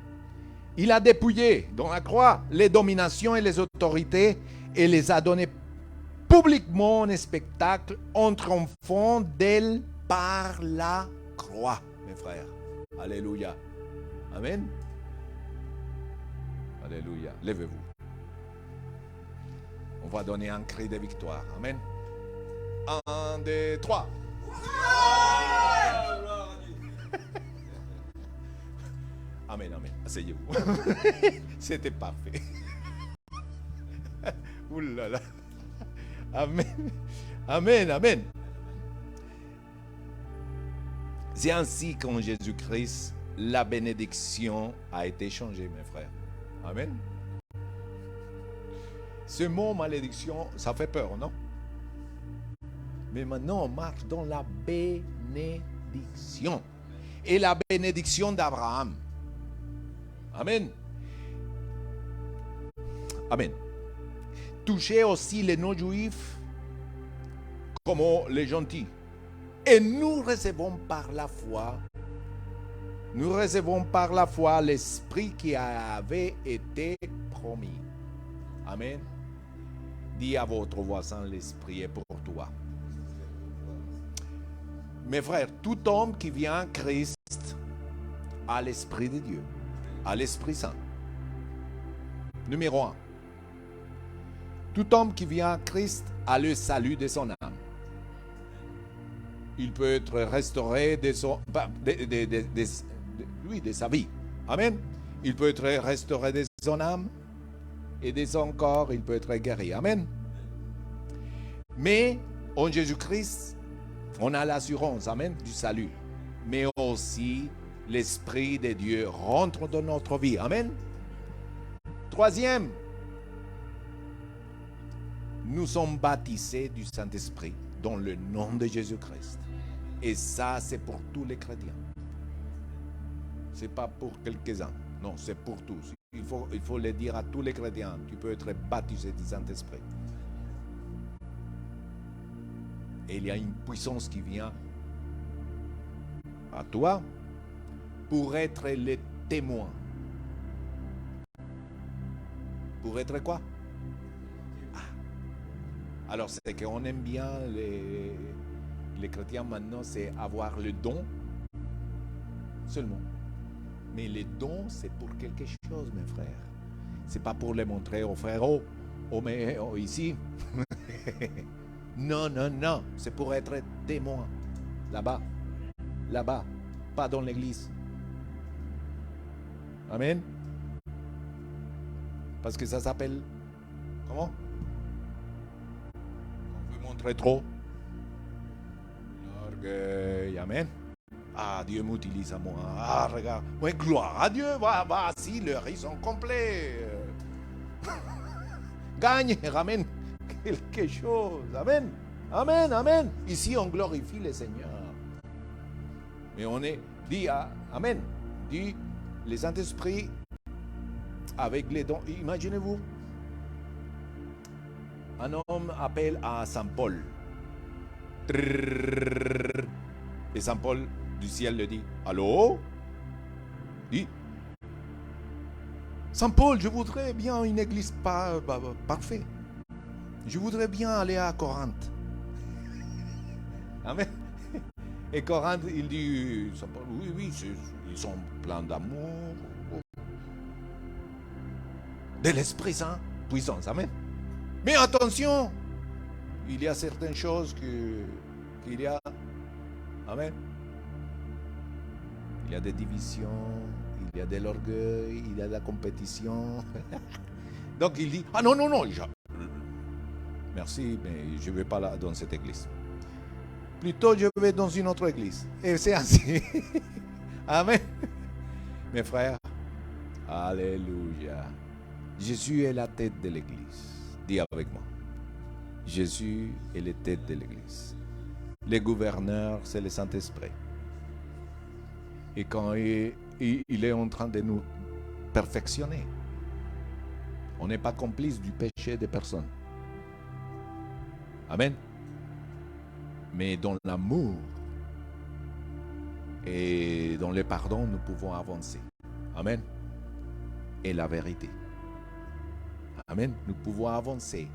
il a dépouillé dans la croix les dominations et les autorités et les a données publiquement en spectacle en triomphant d'elles par la croix, mes frères. Alléluia. Amen. Alléluia. Levez-vous. On va donner un cri de victoire. Amen. 1, 2, 3. Amen, amen. Asseyez-vous. C'était parfait. Ouh là là. Amen. Amen, amen. C'est ainsi qu'en Jésus-Christ, la bénédiction a été changée, mes frères. Amen. Ce mot malédiction, ça fait peur, non? Mais maintenant, on marche dans la bénédiction. Et la bénédiction d'Abraham. Amen. Amen. Touchez aussi les non-juifs comme les gentils. Et nous recevons par la foi l'esprit qui avait été promis. Amen. Dis à votre voisin, l'esprit est pour toi. Mes frères, tout homme qui vient à Christ a l'Esprit de Dieu, a l'Esprit Saint. Numéro 1. Tout homme qui vient à Christ a le salut de son âme. Il peut être restauré de sa vie. Amen. Il peut être restauré de son âme et de son corps, il peut être guéri. Amen. Mais en Jésus-Christ, on a l'assurance, amen, du salut. Mais aussi, l'Esprit de Dieu rentre dans notre vie. Amen. Troisième, nous sommes baptisés du Saint-Esprit dans le nom de Jésus-Christ. Et ça, c'est pour tous les chrétiens. Ce n'est pas pour quelques-uns. Non, c'est pour tous. Il faut le dire à tous les chrétiens. Tu peux être baptisé du Saint-Esprit. Et il y a une puissance qui vient à toi pour être le témoin. Pour être quoi? Alors, c'est qu'on aime bien les chrétiens maintenant, c'est avoir le don seulement. Mais les dons, c'est pour quelque chose, mes frères. C'est pas pour les montrer aux frères, mais ici. Non, non, non. C'est pour être témoin. Là-bas. Là-bas. Pas dans l'église. Amen. Parce que ça s'appelle... Comment? On veut montrer trop. L'orgueil. Amen. Ah, Dieu m'utilise à moi. Ah, regarde. Oui, gloire à Dieu. Si, leurs ils sont complets. Gagne, ramène quelque chose. Amen. Amen, amen. Ici, on glorifie le Seigneur. Mais on est dit, amen. Dit, les Saint-Esprit avec les dons. Imaginez-vous, un homme appelle à Saint Paul. Et Saint Paul du ciel le dit, allô? Dit, Saint Paul, je voudrais bien une église parfaite. Je voudrais bien aller à Corinthe. Amen. Et Corinthe, il dit, Saint Paul, oui, ils sont pleins d'amour, de l'Esprit Saint, puissance. Amen. Mais attention, il y a certaines choses qu'il y a. Amen. Il y a des divisions, il y a de l'orgueil, il y a de la compétition. Donc il dit, non, merci, mais je ne vais pas là dans cette église. Plutôt, je vais dans une autre église. Et c'est ainsi. Amen. Mes frères, alléluia. Jésus est la tête de l'Église. Dis avec moi. Jésus est la tête de l'Église. Le gouverneur, c'est le Saint-Esprit. Et quand il est en train de nous perfectionner, on n'est pas complice du péché des personnes. Amen. Mais dans l'amour et dans le pardon, nous pouvons avancer. Amen. Et la vérité. Amen. Nous pouvons avancer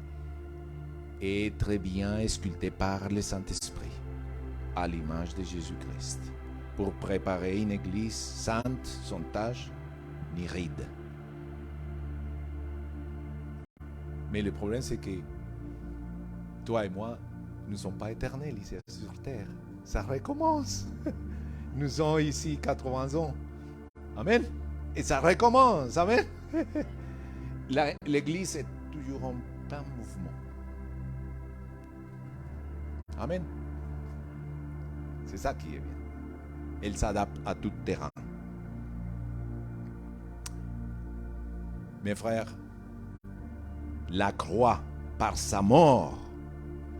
et être bien sculptés par le Saint-Esprit à l'image de Jésus-Christ pour préparer une église sainte, sans tache ni ride. Mais le problème, c'est que toi et moi, nous ne sommes pas éternels ici sur terre. Ça recommence. Nous sommes ici 80 ans. Amen. Et ça recommence. Amen. L'église est toujours en plein mouvement. Amen. C'est ça qui est bien. Elle s'adapte à tout terrain. Mes frères, la croix, par sa mort,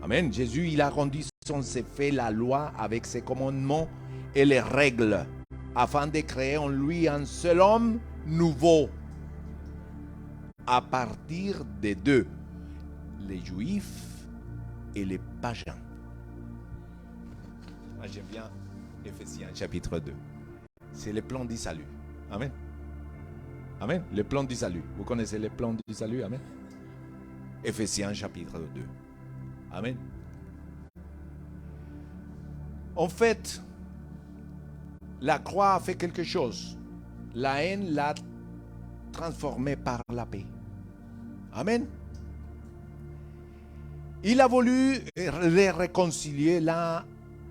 amen, Jésus, il a rendu sans effet la loi avec ses commandements et les règles, afin de créer en lui un seul homme nouveau, à partir des deux, les Juifs et les païens. J'aime bien Éphésiens chapitre 2. C'est le plan du salut. Amen. Amen. Le plan du salut. Vous connaissez le plan du salut? Amen. Éphésiens chapitre 2. Amen. En fait, la croix a fait quelque chose. La haine l'a transformée par la paix. Amen. Il a voulu les réconcilier l'un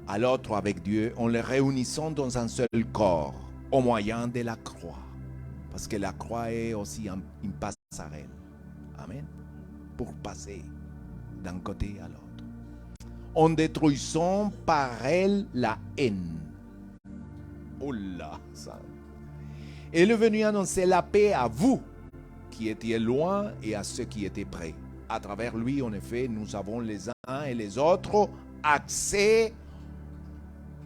à l'autre avec Dieu en les réunissant dans un seul corps au moyen de la croix. Parce que la croix est aussi une passerelle. Amen. Pour passer d'un côté à l'autre. En détruisant par elle la haine. Oh là, ça. Il est venu annoncer la paix à vous qui étiez loin et à ceux qui étaient près. À travers lui, en effet, nous avons les uns et les autres accès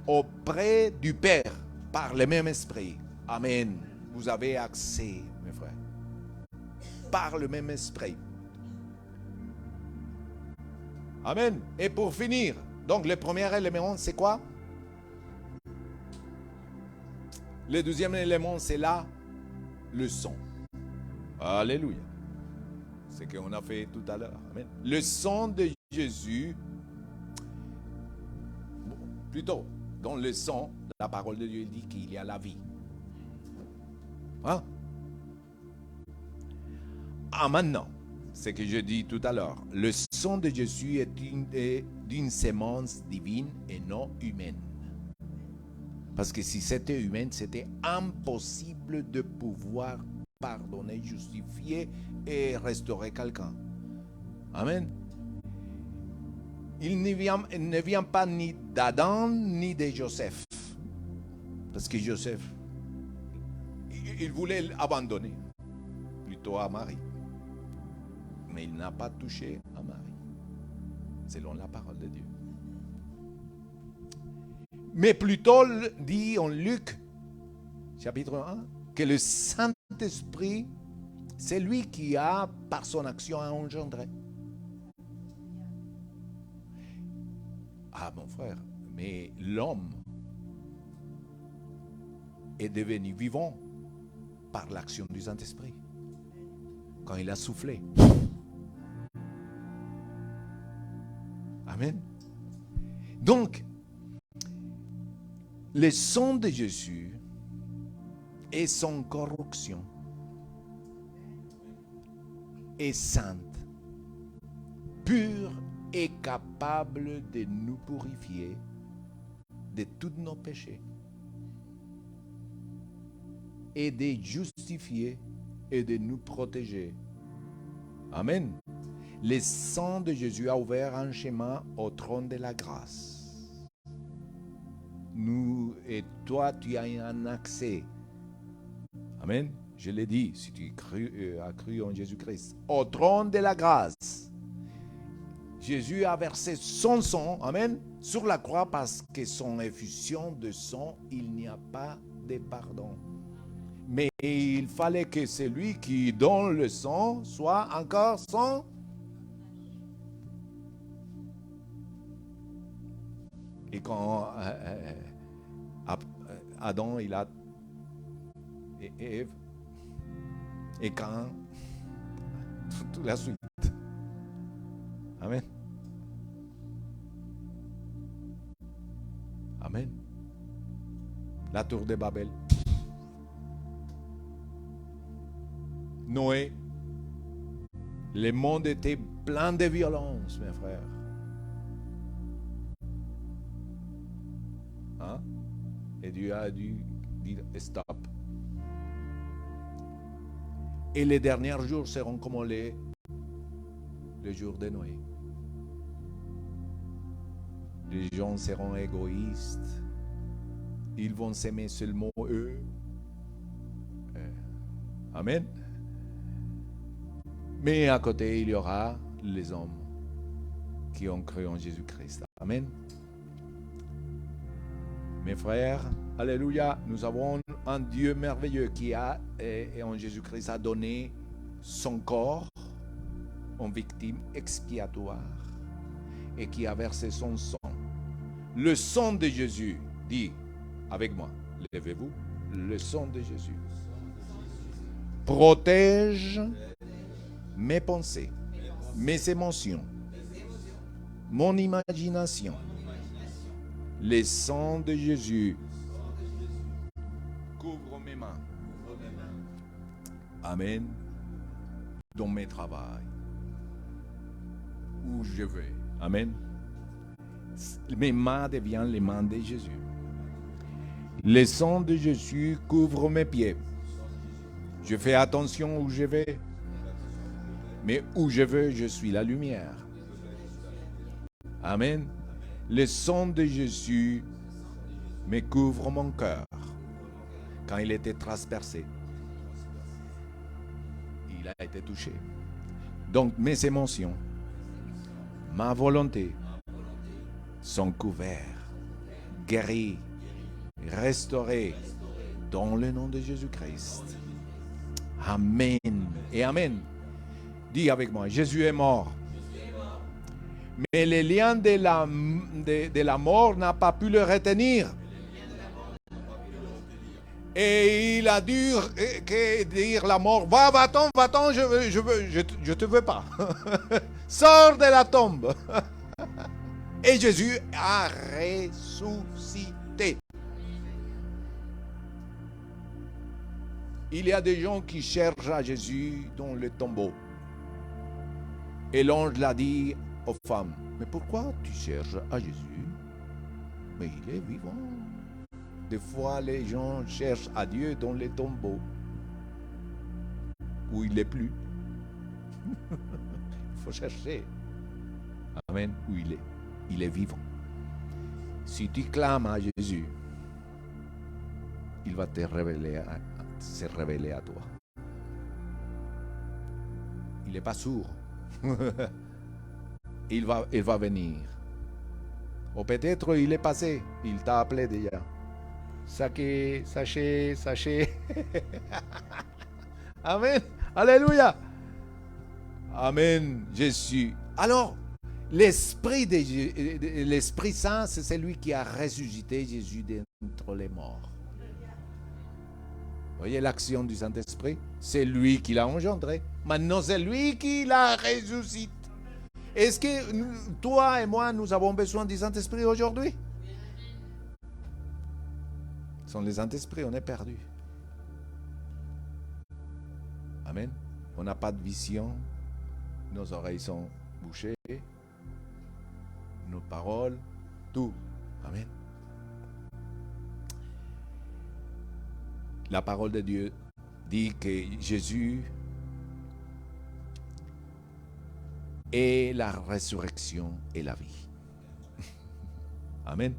auprès du Père par le même esprit. Amen. Vous avez accès, mes frères, par le même esprit. Amen. Et pour finir, donc le premier élément, c'est quoi? Le deuxième élément, c'est là, le sang. Alléluia. C'est ce qu'on a fait tout à l'heure. Amen. Le sang de Jésus, plutôt, dans le sang, la parole de Dieu dit qu'il y a la vie. Hein? Ah, maintenant, ce que je dis tout à l'heure, le sang de Jésus est d'une sémence divine et non humaine. Parce que si c'était humain, c'était impossible de pouvoir pardonner, justifier et restaurer quelqu'un. Amen. Il ne vient pas ni d'Adam ni de Joseph. Parce que Joseph, il voulait abandonner plutôt à Marie. Mais il n'a pas touché à Marie, selon la parole de Dieu. Mais plutôt dit en Luc, chapitre 1, que le Saint-Esprit, c'est lui qui a, par son action, engendré. Ah, mon frère, mais l'homme est devenu vivant par l'action du Saint-Esprit. Quand il a soufflé. Amen. Donc, le sang de Jésus est sans corruption, est sainte, pure et capable de nous purifier de tous nos péchés et de justifier et de nous protéger. Amen. Le sang de Jésus a ouvert un chemin au trône de la grâce. Nous et toi, tu as un accès. Amen. je l'ai dit, si tu as cru en Jésus-Christ, au trône de la grâce, Jésus a versé son sang, amen, sur la croix parce que son effusion de sang, il n'y a pas de pardon. Mais il fallait que celui qui donne le sang soit encore son. Et quand Adam, il a et Ève, et quand toute la suite. Amen. Amen. La tour de Babel. Noé. Le monde était plein de violence, mes frères. Hein? Et Dieu a dû dire stop. Et les derniers jours seront comme les jours de Noé. Les gens seront égoïstes. Ils vont s'aimer seulement eux. Amen. Mais à côté, il y aura les hommes qui ont cru en Jésus-Christ. Amen. Mes frères, alléluia, nous avons un Dieu merveilleux qui a, et en Jésus-Christ, a donné son corps en victime expiatoire et qui a versé son sang. Le sang de Jésus, dit avec moi, levez-vous, le sang de Jésus protège mes pensées, mes émotions, mon imagination. Le sang de Jésus couvre mes mains. Amen. Dans mes travaux, où je vais. Amen. Mes mains deviennent les mains de Jésus. Le sang de Jésus couvre mes pieds. Je fais attention où je vais. Mais où je veux, je suis la lumière. Amen. Le sang de Jésus me couvre mon cœur quand il était transpercé. Il a été touché. Donc mes émotions, ma volonté sont couverts, guéris, restaurés dans le nom de Jésus-Christ. Amen et amen. Dis avec moi, Jésus est mort. Mais le lien de la mort n'a pas pu le retenir. Et il a dû dire la mort, va-t'en, je te veux pas. Sors de la tombe. Et Jésus a ressuscité. Il y a des gens qui cherchent à Jésus dans le tombeau. Et l'ange l'a dit aux femmes, mais pourquoi tu cherches à Jésus? Mais il est vivant. Des fois, les gens cherchent à Dieu dans les tombeaux où il n'est plus. Il faut chercher. Amen. Où il est. Il est vivant. Si tu clames à Jésus, il va se révéler à toi. Il n'est pas sourd. Il va venir. Ou peut-être il est passé. Il t'a appelé déjà. Sachez. Amen. Alléluia. Amen. Jésus. Alors, l'Esprit Saint, c'est celui qui a ressuscité Jésus d'entre les morts. Vous voyez l'action du Saint-Esprit? C'est lui qui l'a engendré. Maintenant, c'est lui qui l'a ressuscité. Est-ce que toi et moi, nous avons besoin du Saint-Esprit aujourd'hui? Sans le Saint-Esprit, on est perdu. Amen. On n'a pas de vision. Nos oreilles sont bouchées. Nos paroles, tout. Amen. La parole de Dieu dit que Jésus est la résurrection et la vie. Amen.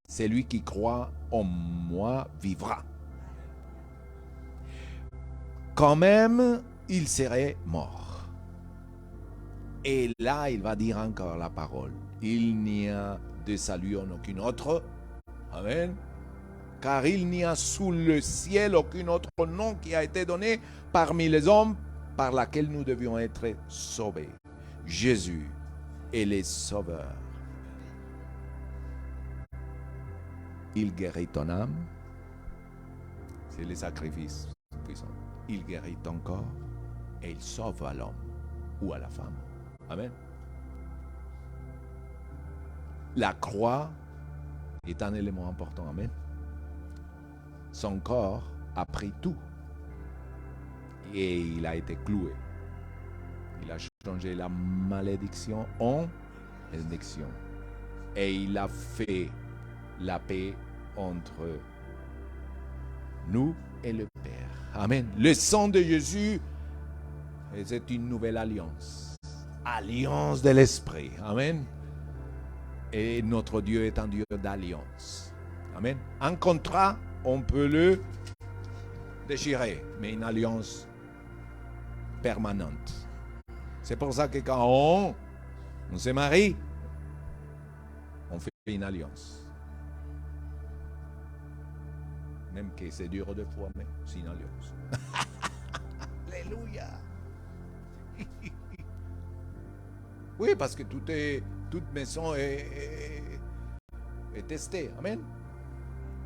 Celui qui croit en moi vivra. quand même, il serait mort. Et là, il va dire encore la parole. Il n'y a de salut en aucun autre. Amen. Car il n'y a sous le ciel aucun autre nom qui a été donné parmi les hommes par laquelle nous devions être sauvés. Jésus est le Sauveur. Il guérit ton âme. C'est le sacrifice puissant. Il guérit ton corps et il sauve à l'homme ou à la femme. Amen. La croix est un élément important. Amen. Son corps a pris tout et il a été cloué. Il a changé la malédiction en bénédiction. Et il a fait la paix entre nous et le Père. Amen. Le sang de Jésus, c'est une nouvelle alliance. Alliance de l'Esprit. Amen. Et notre Dieu est un Dieu d'alliance. Amen. Un contrat, on peut le déchirer, mais une alliance permanente. C'est pour ça que quand on se marie, on fait une alliance. Même que c'est dur de fois, mais c'est une alliance. Alléluia. Oui, parce que toute maison est testée. Amen.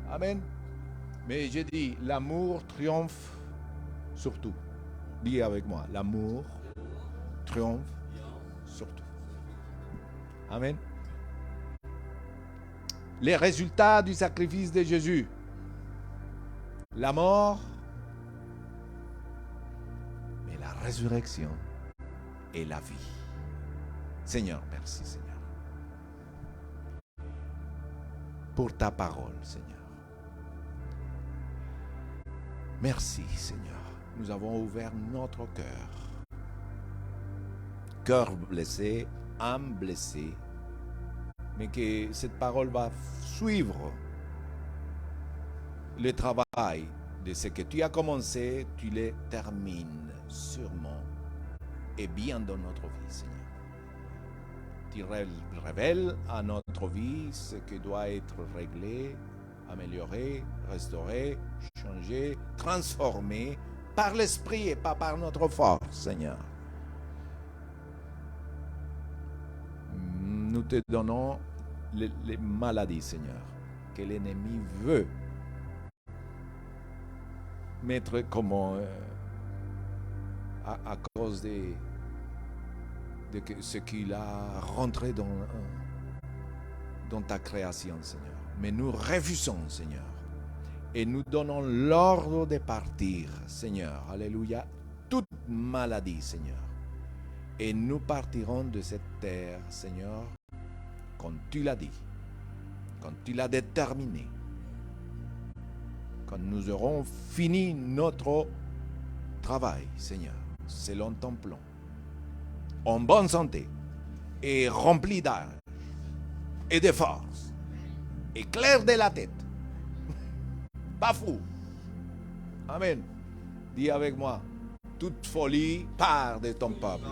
Amen. Mais je dis, l'amour triomphe surtout. Dis avec moi, l'amour triomphe surtout. Amen. Les résultats du sacrifice de Jésus. La mort, mais la résurrection et la vie. Seigneur, merci Seigneur. Pour ta parole, Seigneur. Merci Seigneur. Nous avons ouvert notre cœur. Cœur blessé, âme blessée. Mais que cette parole va suivre le travail de ce que tu as commencé, tu le termines sûrement et bien dans notre vie, Seigneur. Tu révèles à notre vie ce qui doit être réglé, amélioré, restauré, changé, transformé par l'Esprit et pas par notre force, Seigneur. Nous te donnons les maladies, Seigneur, que l'ennemi veut mettre comme à cause de ce qu'il a rentré dans ta création, Seigneur. Mais nous refusons, Seigneur, et nous donnons l'ordre de partir, Seigneur. Alléluia. Toute maladie, Seigneur. Et nous partirons de cette terre, Seigneur, comme tu l'as dit, quand tu l'as déterminé, quand nous aurons fini notre travail, Seigneur, selon ton plan, en bonne santé et rempli d'âge et de force et clair de la tête, pas fou. Amen. Dis avec moi, toute folie part de ton peuple.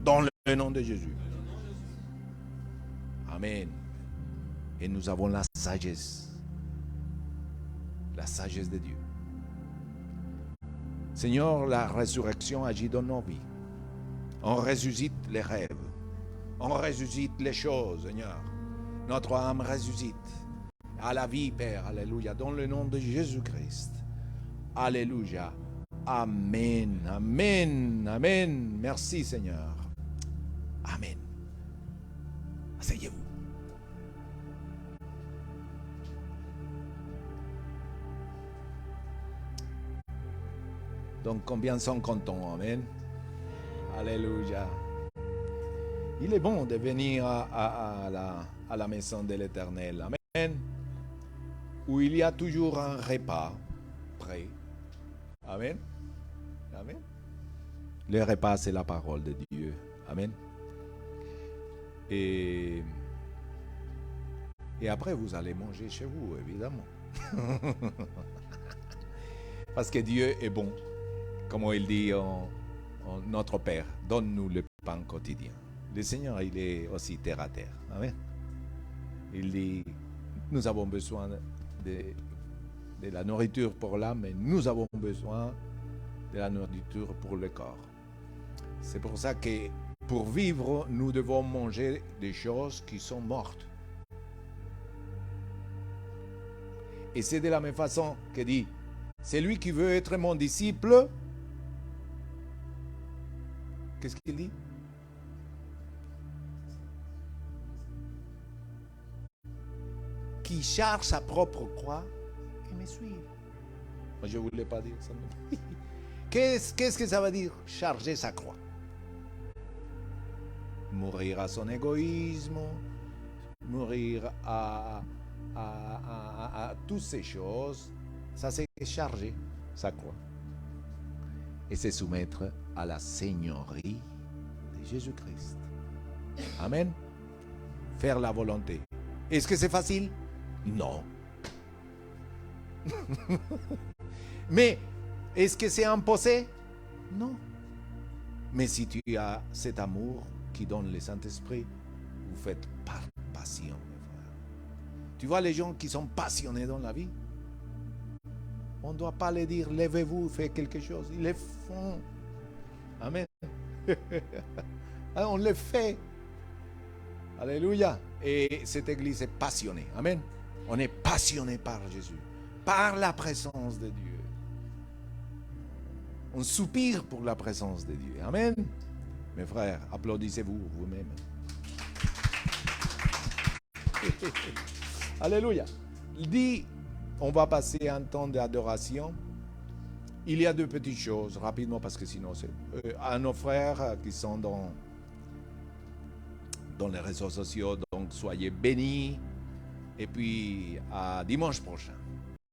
Dans le nom de Jésus. Amen. Et nous avons la sagesse de Dieu. Seigneur, la résurrection agit dans nos vies. On ressuscite les rêves. On ressuscite les choses, Seigneur. Notre âme ressuscite à la vie, Père. Alléluia. Dans le nom de Jésus-Christ. Alléluia. Amen. Amen. Amen. Merci, Seigneur. Amen. Asseyez-vous. Donc, combien sont contents? Amen. Alléluia. Il est bon de venir à la maison de l'Éternel. Amen. Où il y a toujours un repas prêt. Amen. Amen. Le repas, c'est la parole de Dieu. Amen. Et après, vous allez manger chez vous, évidemment. Parce que Dieu est bon. Comme il dit notre Père, donne-nous le pain quotidien. Le Seigneur, il est aussi terre à terre. Amen. Il dit, nous avons besoin de la nourriture pour l'âme, mais nous avons besoin de la nourriture pour le corps. C'est pour ça que pour vivre, nous devons manger des choses qui sont mortes. Et c'est de la même façon que dit, celui qui veut être mon disciple, qu'est-ce qu'il dit? Qui charge sa propre croix et me suive. Moi, je ne voulais pas dire ça. Qu'est-ce que ça veut dire, charger sa croix? Mourir à son égoïsme, mourir à toutes ces choses, ça c'est charger sa croix. Et c'est soumettre à la seigneurie de Jésus-Christ. Amen. Faire la volonté. Est-ce que c'est facile? Non. Mais est-ce que c'est imposé? Non. Mais si tu as cet amour qui donne le Saint-Esprit, vous faites par passion, mes frères. Tu vois les gens qui sont passionnés dans la vie, on ne doit pas les dire, levez-vous, faites quelque chose. Ils le font. Amen. On le fait. Alléluia. Et cette église est passionnée. Amen. On est passionné par Jésus, par la présence de Dieu. On soupire pour la présence de Dieu. Amen. Mes frères, applaudissez-vous vous-même. Alléluia. Il dit, on va passer un temps d'adoration. Il y a deux petites choses, rapidement, parce que sinon, c'est à nos frères qui sont dans les réseaux sociaux, donc soyez bénis. Et puis, à dimanche prochain.